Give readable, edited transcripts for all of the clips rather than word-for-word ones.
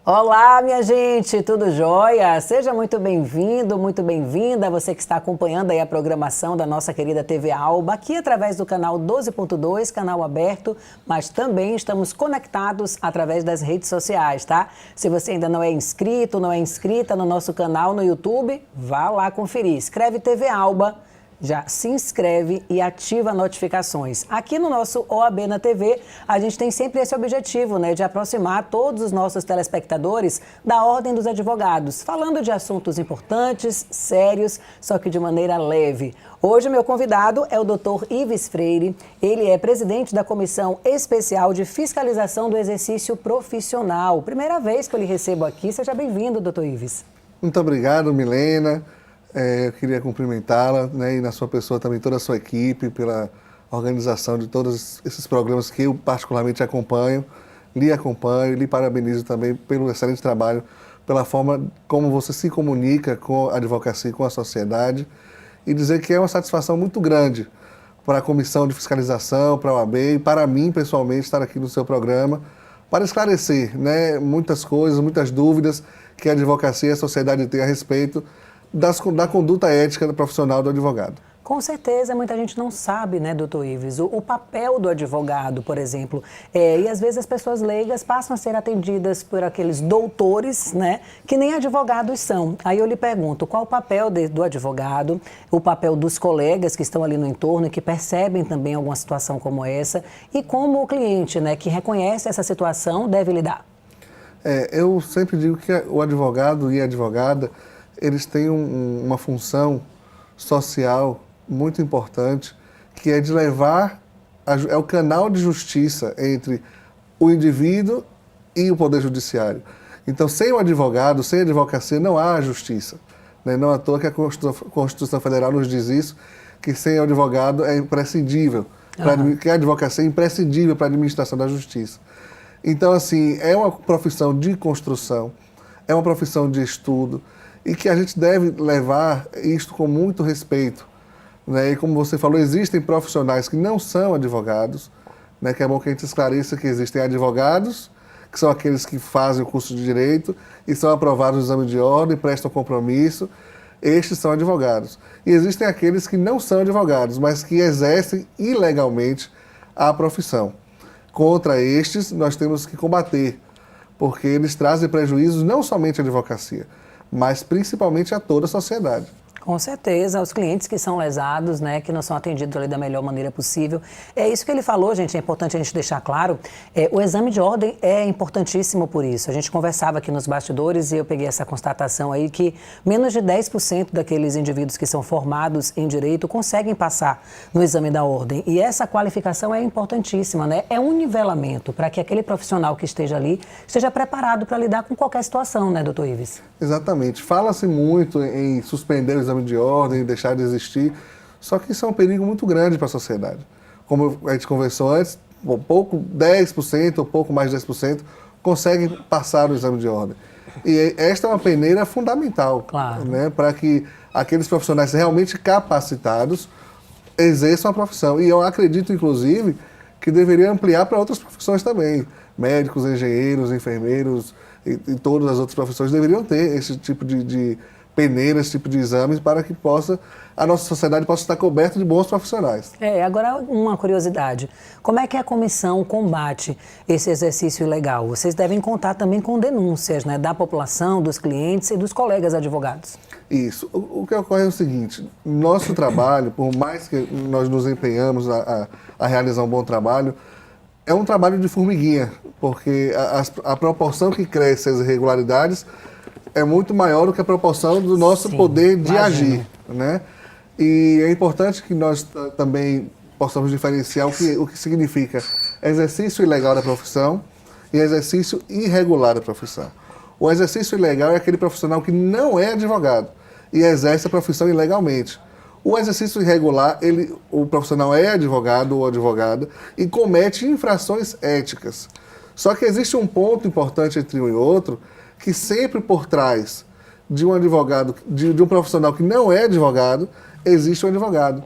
Olá, minha gente, tudo jóia? Seja muito bem-vindo, muito bem-vinda, você que está acompanhando aí a programação da nossa querida TV Alba, aqui através do canal 12.2, canal aberto, mas também estamos conectados através das redes sociais, tá? Se você ainda não é inscrito, não é inscrita no nosso canal no YouTube, vá lá conferir. Escreve TV Alba. Já se inscreve e ativa notificações. Aqui no nosso OAB na TV, a gente tem sempre esse objetivo, né, de aproximar todos os nossos telespectadores da Ordem dos Advogados, falando de assuntos importantes, sérios, só que de maneira leve. Hoje, meu convidado é o Dr. Ives Freire. Ele é presidente da Comissão Especial de Fiscalização do Exercício Profissional. Primeira vez que eu lhe recebo aqui. Seja bem-vindo, Dr. Ives. Muito obrigado, Milena. Eu queria cumprimentá-la, né, e na sua pessoa também toda a sua equipe pela organização de todos esses programas que eu particularmente acompanho, lhe parabenizo também pelo excelente trabalho, pela forma como você se comunica com a advocacia e com a sociedade, e dizer que é uma satisfação muito grande para a Comissão de Fiscalização, para a OAB e para mim pessoalmente estar aqui no seu programa para esclarecer, né, muitas coisas, muitas dúvidas que a advocacia e a sociedade têm a respeito da conduta ética profissional do advogado. Com certeza, muita gente não sabe, né, doutor Ives, o papel do advogado, por exemplo. E às vezes as pessoas leigas passam a ser atendidas por aqueles doutores, né, que nem advogados são. Aí eu lhe pergunto, qual o papel do advogado, o papel dos colegas que estão ali no entorno e que percebem também alguma situação como essa, e como o cliente, né, que reconhece essa situação, deve lidar? Eu sempre digo que o advogado e a advogada, eles têm uma função social muito importante, que é de levar, é o canal de justiça entre o indivíduo e o Poder Judiciário. Então, sem o advogado, sem a advocacia, não há justiça, né? Não à toa que a Constituição Federal nos diz isso, que sem o advogado é imprescindível, que a advocacia é imprescindível para a administração da justiça. Então, assim, é uma profissão de construção, é uma profissão de estudo, e que a gente deve levar isto com muito respeito, né? E como você falou, existem profissionais que não são advogados, né? Que é bom que a gente esclareça que existem advogados, que são aqueles que fazem o curso de Direito e são aprovados no exame de ordem, prestam compromisso, estes são advogados. E existem aqueles que não são advogados, mas que exercem ilegalmente a profissão. Contra estes, nós temos que combater, porque eles trazem prejuízos não somente à advocacia, mas principalmente a toda a sociedade. Com certeza, os clientes que são lesados, né, que não são atendidos ali da melhor maneira possível. É isso que ele falou, gente, é importante a gente deixar claro. O exame de ordem é importantíssimo por isso. A gente conversava aqui nos bastidores e eu peguei essa constatação aí que menos de 10% daqueles indivíduos que são formados em direito conseguem passar no exame da ordem. E essa qualificação é importantíssima, né? É um nivelamento para que aquele profissional que esteja ali esteja preparado para lidar com qualquer situação, né, doutor Ives? Exatamente. Fala-se muito em suspender o exame de ordem, deixar de existir, só que isso é um perigo muito grande para a sociedade. Como a gente conversou antes, 10% ou pouco mais de 10% conseguem passar o exame de ordem. E esta é uma peneira fundamental, claro, né, para que aqueles profissionais realmente capacitados exerçam a profissão. E eu acredito, inclusive, que deveria ampliar para outras profissões também. Médicos, engenheiros, enfermeiros e todas as outras profissões deveriam ter esse tipo de peneira, esse tipo de exames, para que a nossa sociedade possa estar coberta de bons profissionais. Agora uma curiosidade, como é que a comissão combate esse exercício ilegal? Vocês devem contar também com denúncias, né, da população, dos clientes e dos colegas advogados. Isso. O que ocorre é o seguinte, nosso trabalho, por mais que nós nos empenhamos a realizar um bom trabalho, é um trabalho de formiguinha, porque a proporção que cresce as irregularidades é muito maior do que a proporção do nosso poder de agir, né? E é importante que nós também possamos diferenciar o que significa exercício ilegal da profissão e exercício irregular da profissão. O exercício ilegal é aquele profissional que não é advogado e exerce a profissão ilegalmente. O exercício irregular, o profissional é advogado ou advogada e comete infrações éticas. Só que existe um ponto importante entre um e outro, que sempre por trás de um advogado, de um profissional que não é advogado, existe um advogado.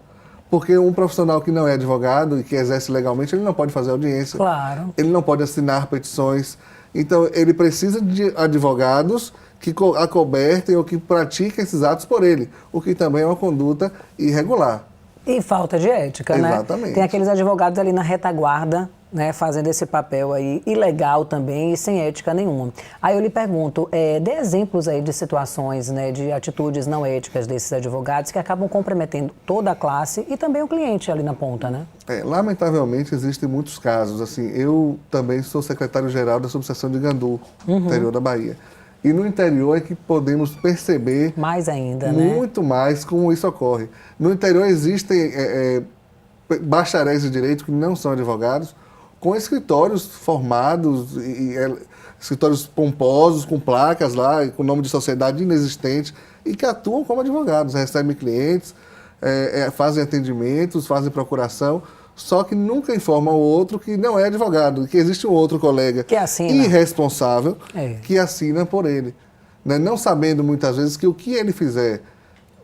Porque um profissional que não é advogado e que exerce legalmente, ele não pode fazer audiência. Claro. Ele não pode assinar petições, Então, ele precisa de advogados que acobertem ou que pratiquem esses atos por ele, o que também é uma conduta irregular. E falta de ética, né? Exatamente. Tem aqueles advogados ali na retaguarda, né, fazendo esse papel aí ilegal também e sem ética nenhuma. Aí eu lhe pergunto, dê exemplos aí de situações, né, de atitudes não éticas desses advogados que acabam comprometendo toda a classe e também o cliente ali na ponta, né? Lamentavelmente, existem muitos casos. Assim, eu também sou secretário-geral da subseção de Gandu, interior da Bahia. E no interior é que podemos perceber mais ainda, né? Muito mais como isso ocorre. No interior existem bacharéis de direito que não são advogados, com escritórios formados, escritórios pomposos, com placas lá, com nome de sociedade inexistente, e que atuam como advogados, recebem clientes, fazem atendimentos, fazem procuração, só que nunca informa o outro que não é advogado, que existe um outro colega que assina. Irresponsável que assina por ele. Né? Não sabendo muitas vezes que o que ele fizer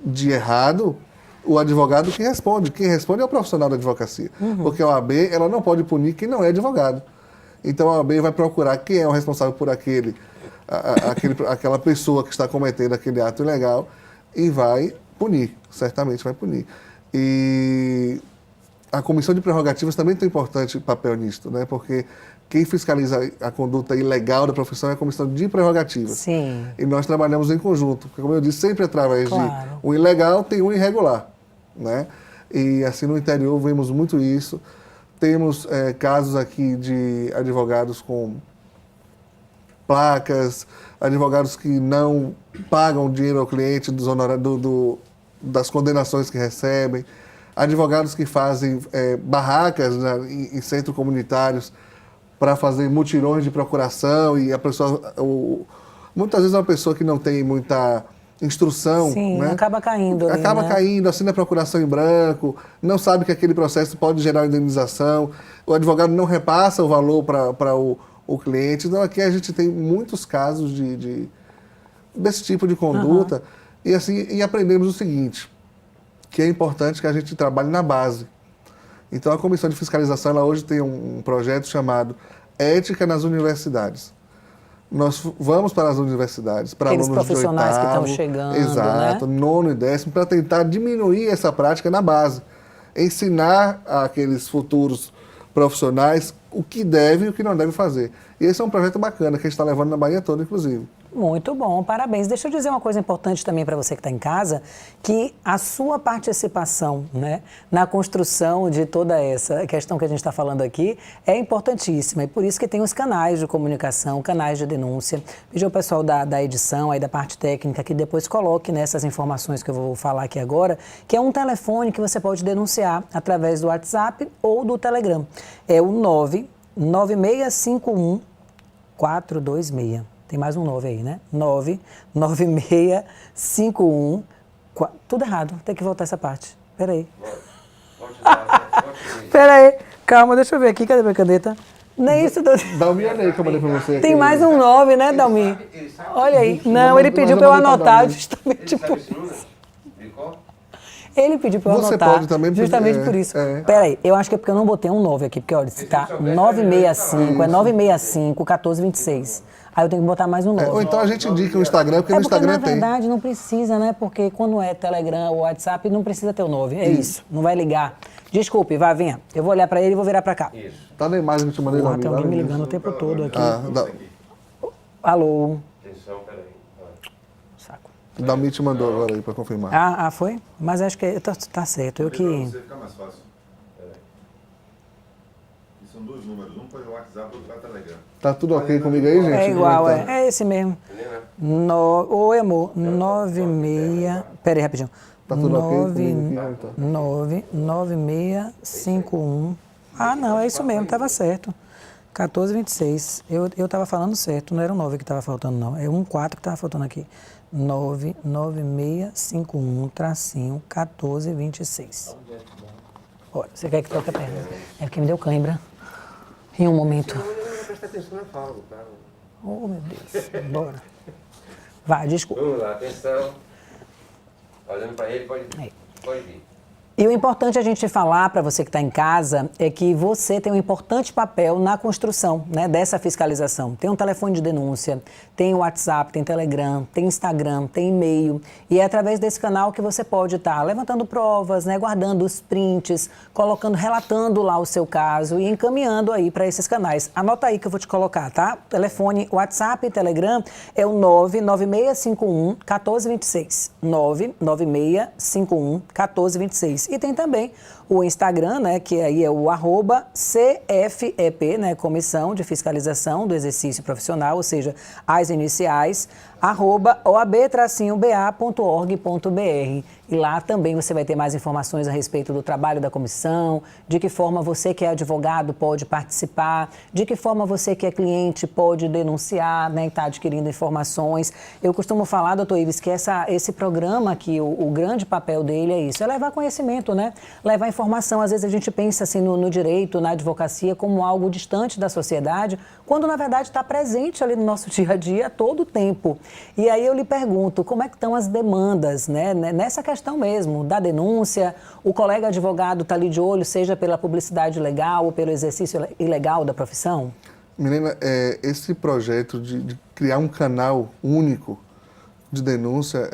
de errado, o advogado que responde. Quem responde é o profissional da advocacia. Porque a OAB ela não pode punir quem não é advogado. Então a OAB vai procurar quem é o responsável por aquela pessoa que está cometendo aquele ato ilegal e vai punir, certamente vai punir. E a Comissão de Prerrogativas também tem um importante papel nisto, né? Porque quem fiscaliza a conduta ilegal da profissão é a Comissão de Prerrogativas. Sim. E nós trabalhamos em conjunto, porque, como eu disse, sempre através de um ilegal tem um irregular, né? E assim no interior vemos muito isso. Temos casos aqui de advogados com placas, advogados que não pagam dinheiro ao cliente das condenações que recebem, advogados que fazem barracas em centros comunitários para fazer mutirões de procuração e a pessoa, muitas vezes é uma pessoa que não tem muita instrução. Sim, né? acaba caindo. Acaba né? caindo, assina a procuração em branco, não sabe que aquele processo pode gerar indenização, o advogado não repassa o valor para o cliente. Então aqui a gente tem muitos casos desse tipo de conduta e aprendemos o seguinte, que é importante que a gente trabalhe na base. Então, a Comissão de Fiscalização, ela hoje tem um projeto chamado Ética nas Universidades. Nós vamos para as universidades, para aqueles alunos profissionais de oitavo, que estão chegando, exato, né? 9º e 10º, para tentar diminuir essa prática na base. Ensinar àqueles futuros profissionais o que deve e o que não deve fazer. E esse é um projeto bacana que a gente está levando na Bahia toda, inclusive. Muito bom, parabéns. Deixa eu dizer uma coisa importante também para você que está em casa, que a sua participação, né, na construção de toda essa questão que a gente está falando aqui é importantíssima. E por isso que tem os canais de comunicação, canais de denúncia. Pedir ao pessoal da edição, aí da parte técnica, que depois coloque nessas informações que eu vou falar aqui agora, que é um telefone que você pode denunciar através do WhatsApp ou do Telegram. É o 99651 426. Tem mais um 9 aí, né? 99651... Tudo errado, tem que voltar essa parte. Peraí. Peraí, calma, deixa eu ver aqui. Cadê minha caneta? Nem isso. Dalmi, olha aí que eu mandei pra você. Tem mais um 9, né, Dalmi? Olha aí. Não, ele pediu para eu anotar justamente por isso. Ele pediu para eu anotar. Você pode também, justamente por isso. Peraí, eu acho que é porque eu não botei um 9 aqui, porque olha, se tá 965, é 965, 1426. Aí eu tenho que botar mais um 9. Ou então a gente indica o Instagram, porque no Instagram tem. Na verdade não precisa, né? Porque quando é Telegram ou WhatsApp, não precisa ter o 9. É isso. Não vai ligar. Desculpe, vai, venha. Eu vou olhar pra ele e vou virar pra cá. Isso. Tá na imagem que eu te mandei lá. Tem alguém me ligando o tempo todo aqui. Alô? Atenção, peraí. Saco. O Dalmi te mandou agora aí pra confirmar. Foi? Mas acho que tá certo. Eu que... Pra você ficar mais fácil. Peraí. São dois números, um para o WhatsApp e outro para o Telegram. Tá tudo ok comigo aí, gente? É igual, é esse mesmo. Oi, amor. 96... Pera aí, rapidinho. Tá tudo ok comigo aqui? 9651... não, é isso mesmo, tava certo. 1426. Eu tava falando certo, não era o 9 que tava faltando, não. É um 4 que tava faltando aqui. 99651-1426. Olha, você quer que toque a perna? É porque me deu cãibra. Em um momento. Presta atenção na fala, cara. Oh, meu Deus. Bora. Vai, desculpa. Vamos lá, atenção. Olhando para ele, pode vir. E o importante a gente falar para você que está em casa é que você tem um importante papel na construção, né, dessa fiscalização. Tem um telefone de denúncia, tem o WhatsApp, tem Telegram, tem Instagram, tem e-mail. E é através desse canal que você pode estar levantando provas, né, guardando os prints, colocando, relatando lá o seu caso e encaminhando aí para esses canais. Anota aí que eu vou te colocar, tá? Telefone, WhatsApp e Telegram é o 99651-1426. 99651-1426. E tem também o Instagram, né, que aí é o @CFEP, né, Comissão de Fiscalização do Exercício Profissional, ou seja, as iniciais, @oab-ba.org.br. E lá também você vai ter mais informações a respeito do trabalho da comissão, de que forma você que é advogado pode participar, de que forma você que é cliente pode denunciar, né, e está adquirindo informações. Eu costumo falar, doutor Ives, que esse programa aqui, o grande papel dele é isso, é levar conhecimento, né? Levar informação. Às vezes a gente pensa assim no direito, na advocacia, como algo distante da sociedade, quando na verdade está presente ali no nosso dia a dia a todo o tempo. E aí eu lhe pergunto, como é que estão as demandas, né, nessa questão mesmo, da denúncia? O colega advogado está ali de olho, seja pela publicidade ilegal ou pelo exercício ilegal da profissão? Milena, esse projeto de criar um canal único de denúncia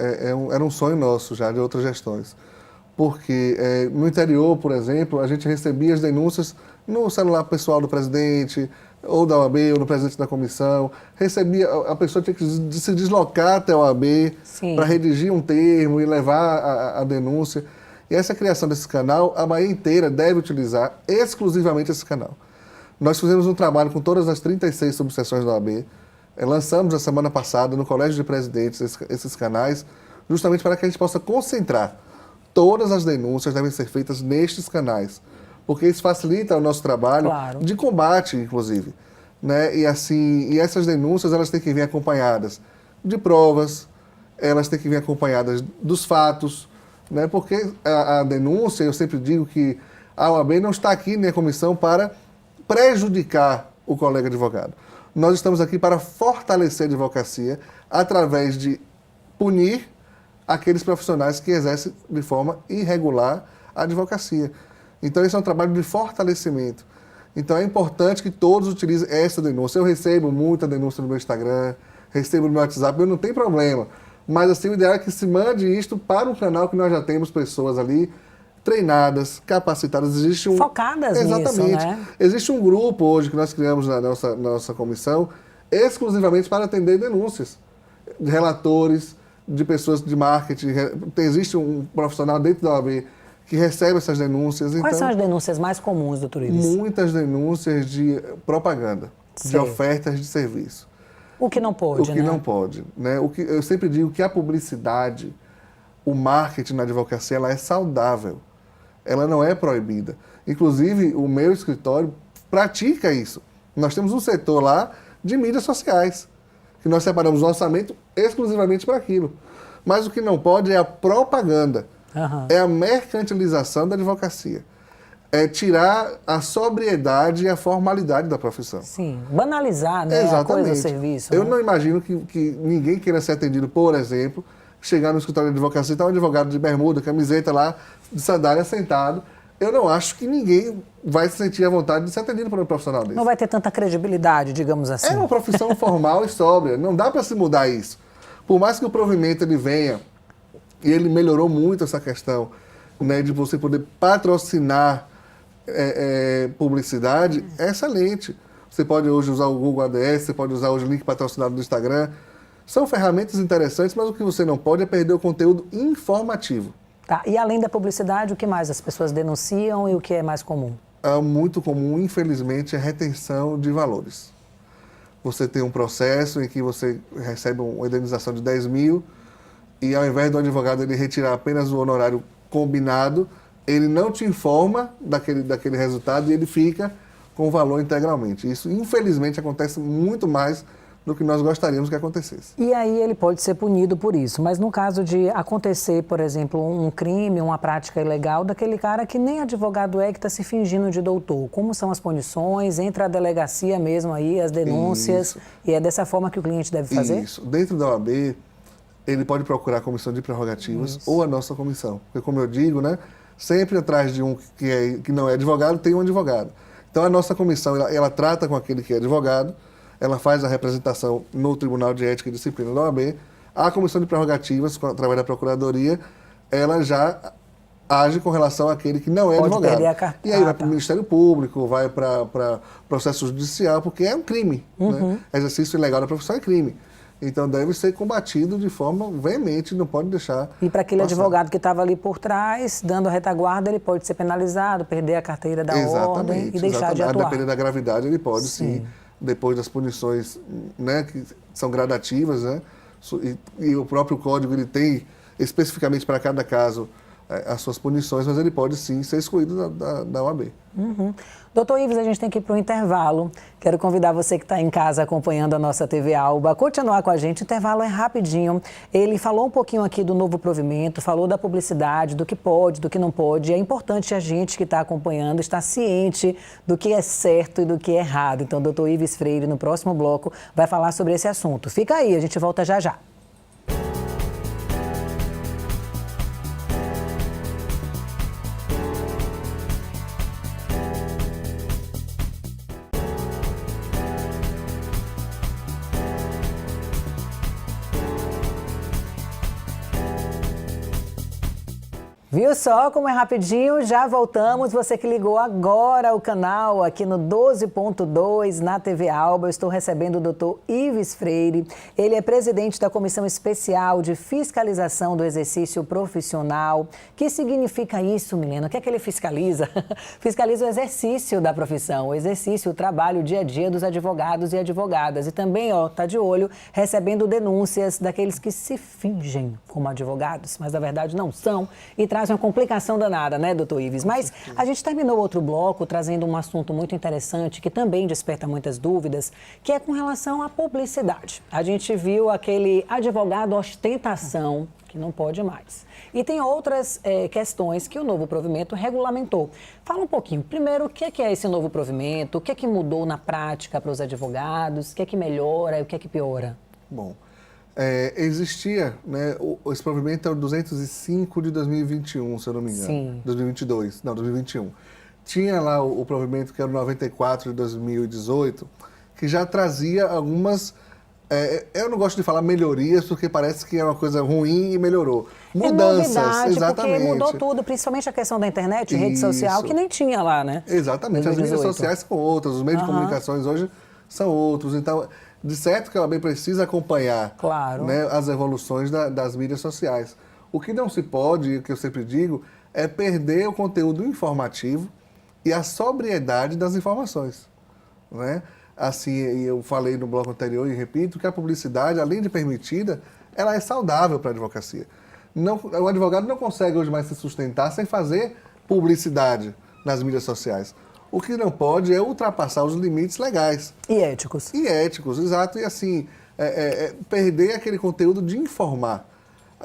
era um sonho nosso já, de outras gestões. Porque no interior, por exemplo, a gente recebia as denúncias no celular pessoal do presidente, ou da OAB, ou do presidente da comissão. Recebia, a pessoa tinha que se deslocar até a OAB para redigir um termo e levar a denúncia. E essa criação desse canal, a Bahia inteira deve utilizar exclusivamente esse canal. Nós fizemos um trabalho com todas as 36 subseções da OAB, lançamos na semana passada no Colégio de Presidentes esses canais, justamente para que a gente possa concentrar. Todas as denúncias devem ser feitas nestes canais, porque isso facilita o nosso trabalho de combate, inclusive, né? E essas denúncias, elas têm que vir acompanhadas de provas, elas têm que vir acompanhadas dos fatos, né? Porque a denúncia, eu sempre digo que a OAB não está aqui, nem a comissão, para prejudicar o colega advogado. Nós estamos aqui para fortalecer a advocacia através de punir aqueles profissionais que exercem de forma irregular a advocacia. Então, esse é um trabalho de fortalecimento. Então, é importante que todos utilizem essa denúncia. Eu recebo muita denúncia no meu Instagram, recebo no meu WhatsApp, eu não tenho problema. Mas, assim, o ideal é que se mande isto para um canal que nós já temos pessoas ali treinadas, capacitadas. Existe focadas Exatamente. Nisso, né? Existe um grupo hoje que nós criamos na nossa comissão exclusivamente para atender denúncias de relatores, de pessoas de marketing. Existe um profissional dentro da OAB que recebe essas denúncias. Quais são as denúncias mais comuns, doutor Ives? Muitas denúncias de propaganda, de ofertas de serviço. O que não pode, né? O que não pode. Né? Eu sempre digo que a publicidade, o marketing na advocacia, ela é saudável. Ela não é proibida. Inclusive, o meu escritório pratica isso. Nós temos um setor lá de mídias sociais, que nós separamos o orçamento exclusivamente para aquilo. Mas o que não pode é a propaganda. É a mercantilização da advocacia. É tirar a sobriedade e a formalidade da profissão. Sim, banalizar, né, Exatamente. a coisa do serviço. Eu né? não imagino que ninguém queira ser atendido, por exemplo, chegar no escritório de advocacia e está um advogado de bermuda, camiseta lá, de sandália, sentado. Eu não acho que ninguém vai se sentir à vontade de ser atendido por um profissional desse. Não vai ter tanta credibilidade, digamos assim. É uma profissão formal e sóbria. Não dá para se mudar isso. Por mais que o provimento ele venha, e ele melhorou muito essa questão, né, de você poder patrocinar publicidade, é excelente. Você pode hoje usar o Google ADS, você pode usar hoje o link patrocinado do Instagram. São ferramentas interessantes, mas o que você não pode é perder o conteúdo informativo. Tá. E além da publicidade, o que mais as pessoas denunciam e o que é mais comum? É muito comum, infelizmente, a retenção de valores. Você tem um processo em que você recebe uma indenização de 10 mil e ao invés do advogado ele retirar apenas o honorário combinado, ele não te informa daquele resultado e ele fica com o valor integralmente. Isso, infelizmente, acontece muito mais do que nós gostaríamos que acontecesse. E aí ele pode ser punido por isso, mas no caso de acontecer, por exemplo, um crime, uma prática ilegal daquele cara que nem advogado é, que está se fingindo de doutor, como são as punições? Entra a delegacia mesmo aí, as denúncias, isso. E é dessa forma que o cliente deve fazer? Isso. Dentro da OAB, ele pode procurar a comissão de prerrogativas ou a nossa comissão. Porque, como eu digo, né, Sempre atrás de um que não é advogado, tem um advogado. Então, a nossa comissão, ela trata com aquele que é advogado, ela faz a representação no Tribunal de Ética e Disciplina da OAB. A Comissão de Prerrogativas, através da Procuradoria, ela já age com relação àquele que não é Pode advogado. perder a carta. E aí vai para o Ministério Público, vai para processo judicial, porque é um crime. Né? Exercício ilegal da profissão é crime. Então deve ser combatido de forma veemente, não pode deixar. E para aquele passar. advogado que estava ali por trás, dando a retaguarda, ele pode ser penalizado, perder a carteira da ordem e deixar de atuar. Dependendo da gravidade, ele pode sim, depois das punições, né, que são gradativas, né? E o próprio código ele tem especificamente para cada caso as suas punições, mas ele pode sim ser excluído da OAB. Doutor Ives, a gente tem que ir para o intervalo. Quero convidar você que está em casa acompanhando a nossa TV Alba a continuar com a gente. O intervalo é rapidinho. Ele falou um pouquinho aqui do novo provimento, falou da publicidade, do que pode, do que não pode. É importante a gente que está acompanhando estar ciente do que é certo e do que é errado. Então, o doutor Ives Freire, no próximo bloco, vai falar sobre esse assunto. Fica aí, a gente volta já já. Viu só como é rapidinho? Já voltamos. Você que ligou agora o canal aqui no 12.2 na TV Alba. Eu estou recebendo o doutor Ives Freire. Ele é presidente da Comissão Especial de Fiscalização do Exercício Profissional. O que significa isso, Milena? O que é que ele fiscaliza? Fiscaliza o exercício da profissão, o exercício, o trabalho, o dia a dia dos advogados e advogadas. E também, está de olho, recebendo denúncias daqueles que se fingem como advogados, mas na verdade não são e traz uma complicação danada, né, doutor Ives? Mas a gente terminou outro bloco trazendo um assunto muito interessante que também desperta muitas dúvidas, que é com relação à publicidade. A gente viu aquele advogado ostentação, que não pode mais. E tem outras questões que o novo provimento regulamentou. Fala um pouquinho. Primeiro, o que é esse novo provimento? O que é que mudou na prática para os advogados? O que é que melhora e o que é que piora? Bom, existia, né, esse provimento é o 205 de 2021, se eu não me engano. Sim. 2022, não, 2021. Tinha lá o provimento que era o 94 de 2018, que já trazia algumas, eu não gosto de falar melhorias, porque parece que é uma coisa ruim e melhorou. Mudanças, novidade, exatamente. Porque mudou tudo, principalmente a questão da internet, rede social, que nem tinha lá, né? Exatamente, 2018. As mídias sociais são outras, os meios de comunicações hoje são outros, então... De certo que ela bem precisa acompanhar, claro, né, as evoluções das mídias sociais. O que não se pode, o que eu sempre digo, é perder o conteúdo informativo e a sobriedade das informações. Né? Assim, eu falei no bloco anterior e repito que a publicidade, além de permitida, ela é saudável para a advocacia. O advogado não consegue hoje mais se sustentar sem fazer publicidade nas mídias sociais. O que não pode é ultrapassar os limites legais. E éticos. E éticos, exato. E assim, perder aquele conteúdo de informar.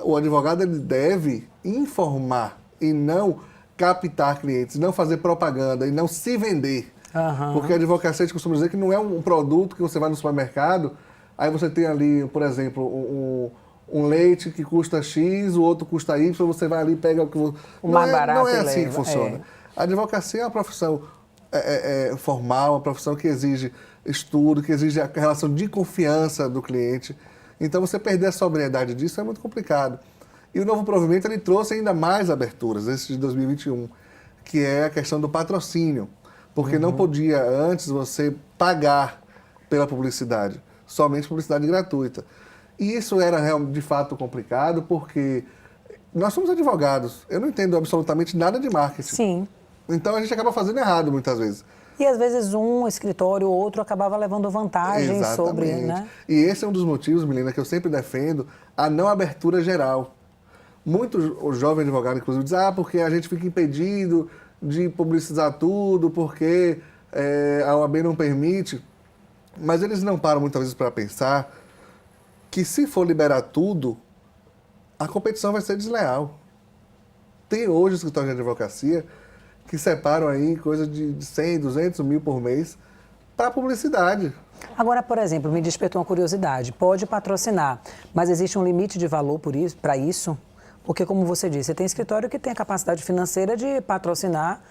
O advogado ele deve informar e não captar clientes, não fazer propaganda e não se vender. Porque a advocacia, a gente costuma dizer que não é um produto que você vai no supermercado, aí você tem ali, por exemplo, um leite que custa X, o outro custa Y, você vai ali e pega o que... O mais barato não é assim que funciona. A advocacia é uma profissão... formal, uma profissão que exige estudo, que exige a relação de confiança do cliente. Então, você perder a sobriedade disso é muito complicado. E o novo provimento, ele trouxe ainda mais aberturas, esse de 2021, que é a questão do patrocínio. Porque não podia, antes, você pagar pela publicidade, somente publicidade gratuita. E isso era, de fato, complicado, porque nós somos advogados. Eu não entendo absolutamente nada de marketing. Sim. Então, a gente acaba fazendo errado, muitas vezes. E, às vezes, um escritório ou outro acabava levando vantagem sobre, né? E esse é um dos motivos, Milena, que eu sempre defendo a não abertura geral. Muitos jovens advogados, inclusive, dizem, porque a gente fica impedido de publicizar tudo, porque a OAB não permite. Mas eles não param, muitas vezes, para pensar que, se for liberar tudo, a competição vai ser desleal. Tem hoje escritórios de advocacia que separam aí coisa de 100, 200 mil por mês para publicidade. Agora, por exemplo, me despertou uma curiosidade. Pode patrocinar, mas existe um limite de valor para isso? Porque, como você disse, tem escritório que tem a capacidade financeira de patrocinar,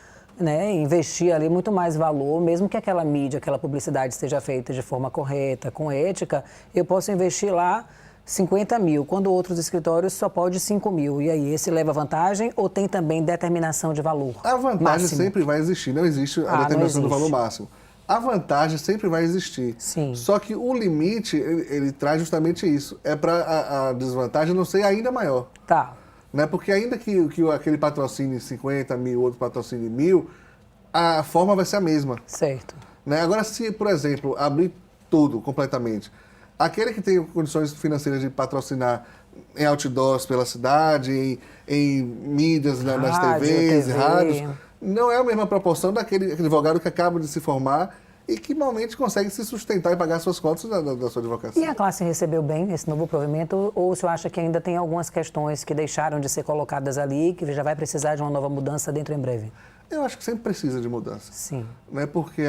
né, investir ali muito mais valor, mesmo que aquela mídia, aquela publicidade seja feita de forma correta, com ética, eu posso investir lá 50 mil, quando outros escritórios só pode 5 mil. E aí, esse leva vantagem ou tem também determinação de valor? A vantagem máximo? sempre vai existir, não existe a determinação do valor máximo. A vantagem sempre vai existir. Sim. Só que o limite, ele traz justamente isso. É para a desvantagem não ser ainda maior. Tá. Né? Porque ainda que aquele patrocine 50 mil, outro patrocine 1.000, a forma vai ser a mesma. Certo. Né? Agora, se, por exemplo, abrir tudo completamente, aquele que tem condições financeiras de patrocinar em outdoors pela cidade, em mídias, nas TVs e rádios, não é a mesma proporção daquele advogado que acaba de se formar e que normalmente consegue se sustentar e pagar suas contas da sua advocacia. E a classe recebeu bem esse novo provimento ou o senhor acha que ainda tem algumas questões que deixaram de ser colocadas ali, que já vai precisar de uma nova mudança dentro em breve? Eu acho que sempre precisa de mudança. Sim. Né? Porque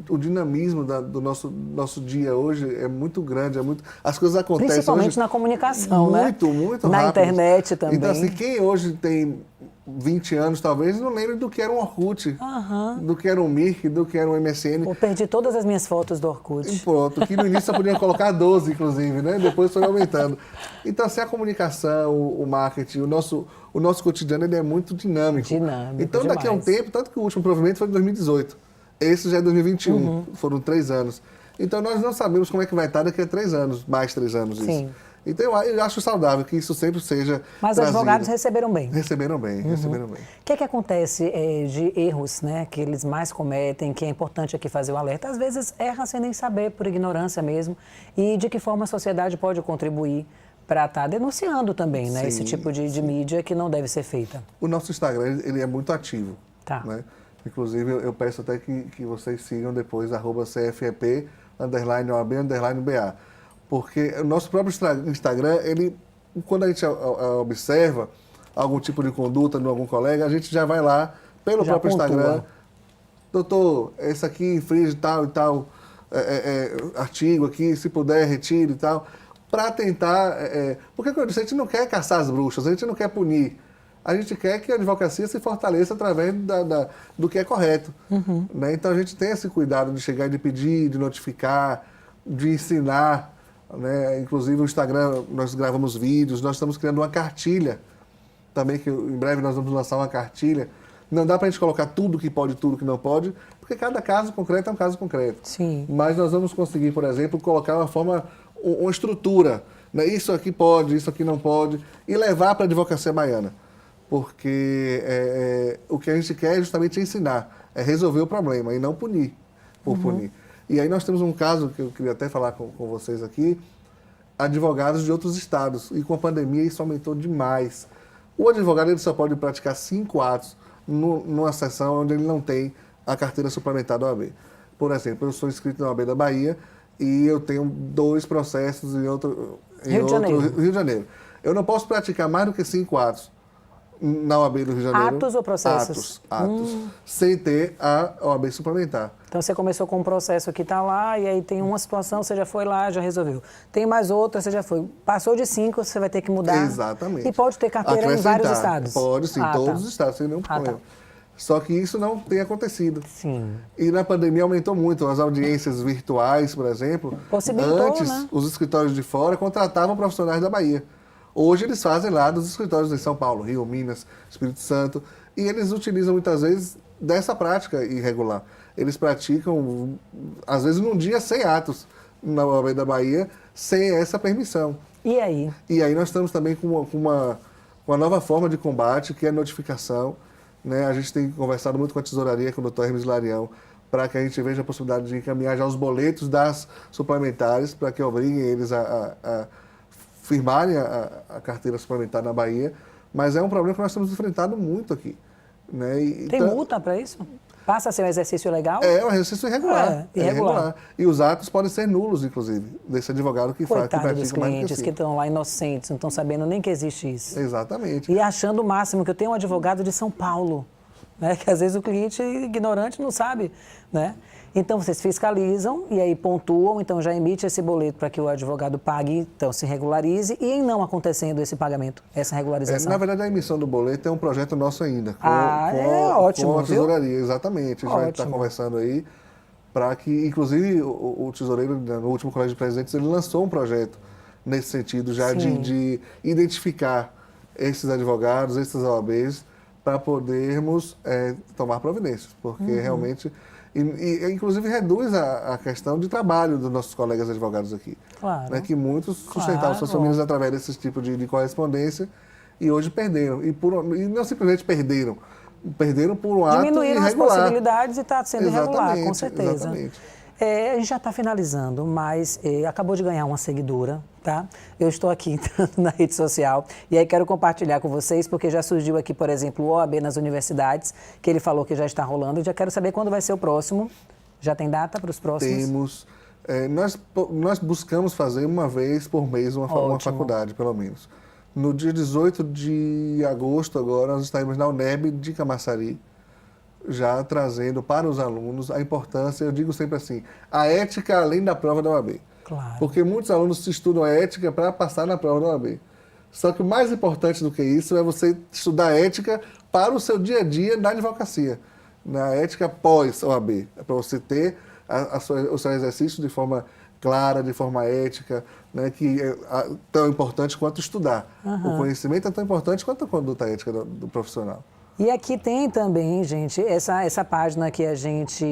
o dinamismo do nosso dia hoje é muito grande, as coisas acontecem principalmente hoje na comunicação, muito na rápido. internet também. Então, assim, quem hoje tem 20 anos, talvez, não lembre do que era um Orkut, do que era um Mirk, do que era um MSN. Eu perdi todas as minhas fotos do Orkut. E pronto, que no início só podia colocar 12, inclusive, né? Depois foi aumentando. Então, assim, a comunicação, o marketing, o nosso cotidiano, ele é muito dinâmico. Então, daqui a um tempo, tanto que o último provimento foi em 2018. Esse já é 2021, foram 3 anos. Então, nós não sabemos como é que vai estar daqui a 3 anos, mais 3 anos isso. Sim. Então, eu acho saudável que isso sempre seja Mas os advogados receberam bem. Receberam bem, receberam bem. O que é que acontece de erros, né, que eles mais cometem, que é importante aqui fazer o alerta? Às vezes erra sem nem saber, por ignorância mesmo. E de que forma a sociedade pode contribuir para estar denunciando também, né, esse tipo de mídia que não deve ser feita? O nosso Instagram, ele é muito ativo. Tá. Né? Inclusive, eu peço até que vocês sigam depois, @CFEP_OAB_BA. Porque o nosso próprio Instagram, quando a gente observa algum tipo de conduta de algum colega, a gente já vai lá, pelo próprio Instagram, doutor, esse aqui infringe tal e tal artigo aqui, se puder, retire e tal, para tentar... porque, como eu disse, a gente não quer caçar as bruxas, a gente não quer punir. A gente quer que a advocacia se fortaleça através do que é correto. Né? Então, a gente tem esse cuidado de chegar e de pedir, de notificar, de ensinar. Né? Inclusive, no Instagram, nós gravamos vídeos, nós estamos criando uma cartilha também, que em breve nós vamos lançar uma cartilha. Não dá para a gente colocar tudo que pode, tudo que não pode, porque cada caso concreto é um caso concreto. Sim. Mas nós vamos conseguir, por exemplo, colocar uma estrutura. Né? Isso aqui pode, isso aqui não pode, e levar para a advocacia baiana. Porque o que a gente quer é justamente ensinar, é resolver o problema e não punir por punir. E aí nós temos um caso que eu queria até falar com vocês aqui, advogados de outros estados. E com a pandemia isso aumentou demais. O advogado ele só pode praticar 5 atos numa sessão onde ele não tem a carteira suplementar da OAB. Por exemplo, eu sou inscrito na OAB da Bahia e eu tenho 2 processos em Rio de Janeiro. Eu não posso praticar mais do que 5 atos na OAB do Rio de Janeiro. Atos ou processos? Atos. Sem ter a OAB suplementar. Então, você começou com um processo que está lá, e aí tem uma situação, você já foi lá, já resolveu. Tem mais outra, você já foi. Passou de 5, você vai ter que mudar. Exatamente. E pode ter carteira em vários estados? Pode, sim, todos os estados, sem nenhum problema. Tá. Só que isso não tem acontecido. Sim. E na pandemia aumentou muito. As audiências virtuais, por exemplo. Possibilitou, antes, né? Os escritórios de fora contratavam profissionais da Bahia. Hoje eles fazem lá dos escritórios em São Paulo, Rio, Minas, Espírito Santo, e eles utilizam muitas vezes dessa prática irregular. Eles praticam, às vezes, num dia 100 atos na OAB da Bahia, sem essa permissão. E aí? E aí nós estamos também com uma nova forma de combate, que é a notificação. Né? A gente tem conversado muito com a tesouraria, com o Dr. Hermes Larião, para que a gente veja a possibilidade de encaminhar já os boletos das suplementares, para que obriguem eles a firmarem a carteira suplementar na Bahia, mas é um problema que nós temos enfrentado muito aqui. Né? Tem multa para isso? Passa a ser um exercício legal? É um exercício irregular. Irregular. E os atos podem ser nulos, inclusive, desse advogado que faz. Coitado dos clientes que estão lá inocentes, não estão sabendo nem que existe isso. Exatamente. E achando o máximo, que eu tenho um advogado de São Paulo. né? Que às vezes o cliente ignorante não sabe, né? Então, vocês fiscalizam e aí pontuam, então já emite esse boleto para que o advogado pague, então se regularize, e em não acontecendo esse pagamento, essa regularização? Na verdade, a emissão do boleto é um projeto nosso ainda. É ótimo, com a viu? tesouraria, exatamente. A gente vai estar conversando aí para que, inclusive, o tesoureiro, no último Colégio de Presidentes, ele lançou um projeto nesse sentido já de identificar esses advogados, esses OABs, para podermos tomar providências, porque realmente... inclusive reduz a questão de trabalho dos nossos colegas advogados aqui. Claro. Né, que muitos sustentavam suas famílias através desse tipo de correspondência e hoje perderam. E não simplesmente perderam por um ato irregular. Diminuíram as possibilidades e está sendo irregular, com Exatamente, certeza. exatamente. A gente já está finalizando, mas acabou de ganhar uma seguidora, tá? Eu estou aqui entrando na rede social e aí quero compartilhar com vocês, porque já surgiu aqui, por exemplo, o OAB nas universidades, que ele falou que já está rolando, e já quero saber quando vai ser o próximo. Já tem data para os próximos? Temos. Nós buscamos fazer uma vez por mês uma faculdade, pelo menos. No dia 18 de agosto, agora, nós estaremos na UNEB de Camaçari, já trazendo para os alunos a importância, eu digo sempre assim, a ética além da prova da OAB. Claro. Porque muitos alunos estudam a ética para passar na prova da OAB. Só que o mais importante do que isso é você estudar ética para o seu dia a dia na advocacia. Na ética pós-OAB. É para você ter o seu exercício de forma clara, de forma ética, né, que é tão importante quanto estudar. O conhecimento é tão importante quanto a conduta ética do profissional. E aqui tem também, gente, essa página que a gente...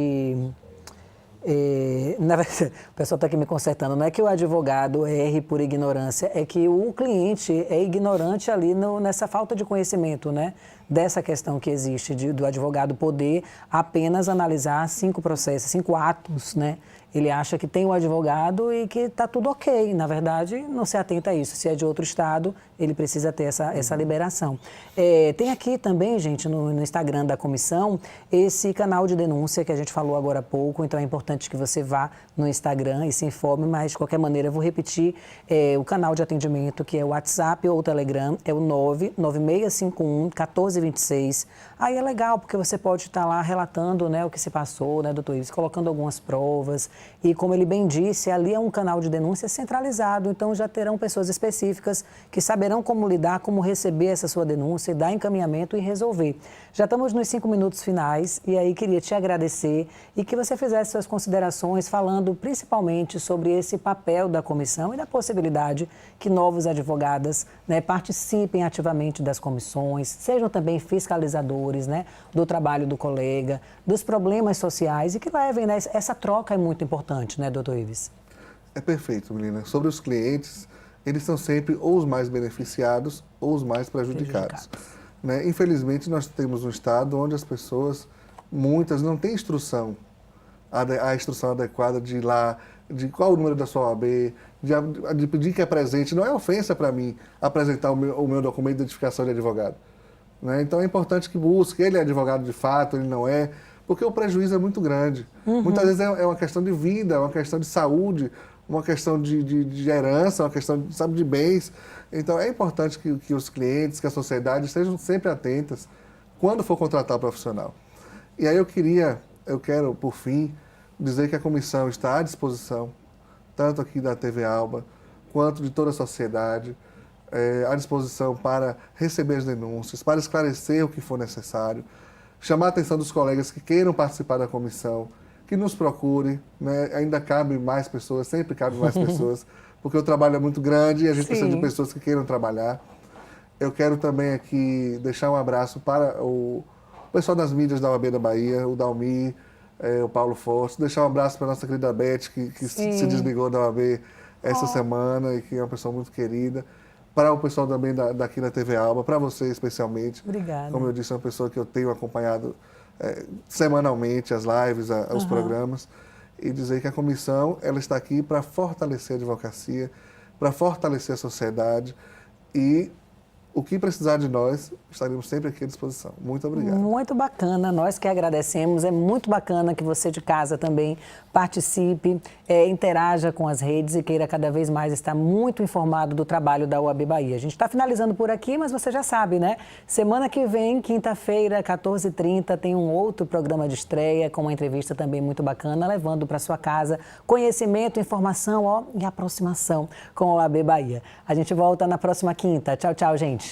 o pessoal está aqui me consertando, não é que o advogado erre por ignorância, é que o cliente é ignorante ali nessa falta de conhecimento, né? Dessa questão que existe do advogado poder apenas analisar 5 processos, 5 atos, né? Ele acha que tem o advogado e que está tudo ok. Na verdade, não se atenta a isso. Se é de outro estado, ele precisa ter essa liberação. Tem aqui também, gente, no Instagram da comissão, esse canal de denúncia que a gente falou agora há pouco. Então, é importante que você vá no Instagram e se informe. Mas, de qualquer maneira, eu vou repetir o canal de atendimento, que é o WhatsApp ou o Telegram. É o 99651-1426. Aí é legal, porque você pode estar lá relatando, né, o que se passou, né, doutor Ives, colocando algumas provas. E, como ele bem disse, ali é um canal de denúncia centralizado, então já terão pessoas específicas que saberão como lidar, como receber essa sua denúncia, dar encaminhamento e resolver. Já estamos nos 5 minutos finais e aí queria te agradecer e que você fizesse suas considerações falando principalmente sobre esse papel da comissão e da possibilidade que novos advogadas, né, participem ativamente das comissões, sejam também fiscalizadores, né, do trabalho do colega, dos problemas sociais e que levem, né, essa troca é muito importante, né, doutor Ives? É perfeito, menina. Sobre os clientes, eles são sempre ou os mais beneficiados ou os mais prejudicados. Né? Infelizmente, nós temos um estado onde as pessoas, muitas, não têm instrução, a instrução adequada de ir lá, de qual o número da sua OAB, de pedir que apresente. Não é ofensa para mim apresentar o meu documento de identificação de advogado. Né? Então, é importante que busque. Ele é advogado de fato, ele não é, porque o prejuízo é muito grande. Muitas vezes é uma questão de vida, é uma questão de saúde, uma questão de herança, uma questão, sabe, de bens. Então, é importante que os clientes, que a sociedade estejam sempre atentas quando for contratar o profissional. E aí eu quero, por fim, dizer que a comissão está à disposição, tanto aqui da TV Alba, quanto de toda a sociedade, à disposição para receber as denúncias, para esclarecer o que for necessário, chamar a atenção dos colegas que queiram participar da comissão, que nos procurem, né? Ainda cabe mais pessoas, sempre cabe mais pessoas, porque o trabalho é muito grande e a gente precisa de pessoas que queiram trabalhar. Eu quero também aqui deixar um abraço para o pessoal das mídias da OAB da Bahia, o Dalmi, o Paulo Forte, deixar um abraço para a nossa querida Beth, que se desligou da OAB essa semana e que é uma pessoa muito querida. Para o pessoal também daqui da TV Alba, para você especialmente. Obrigada. Como eu disse, é uma pessoa que eu tenho acompanhado semanalmente as lives, os programas, e dizer que a comissão ela está aqui para fortalecer a advocacia, para fortalecer a sociedade e o que precisar de nós, estaremos sempre aqui à disposição. Muito obrigado. Muito bacana, nós que agradecemos. É muito bacana que você de casa também participe, interaja com as redes e queira cada vez mais estar muito informado do trabalho da OAB Bahia. A gente está finalizando por aqui, mas você já sabe, né? Semana que vem, quinta-feira, 14h30, tem um outro programa de estreia com uma entrevista também muito bacana, levando para sua casa conhecimento, informação e aproximação com a OAB Bahia. A gente volta na próxima quinta. Tchau, tchau, gente.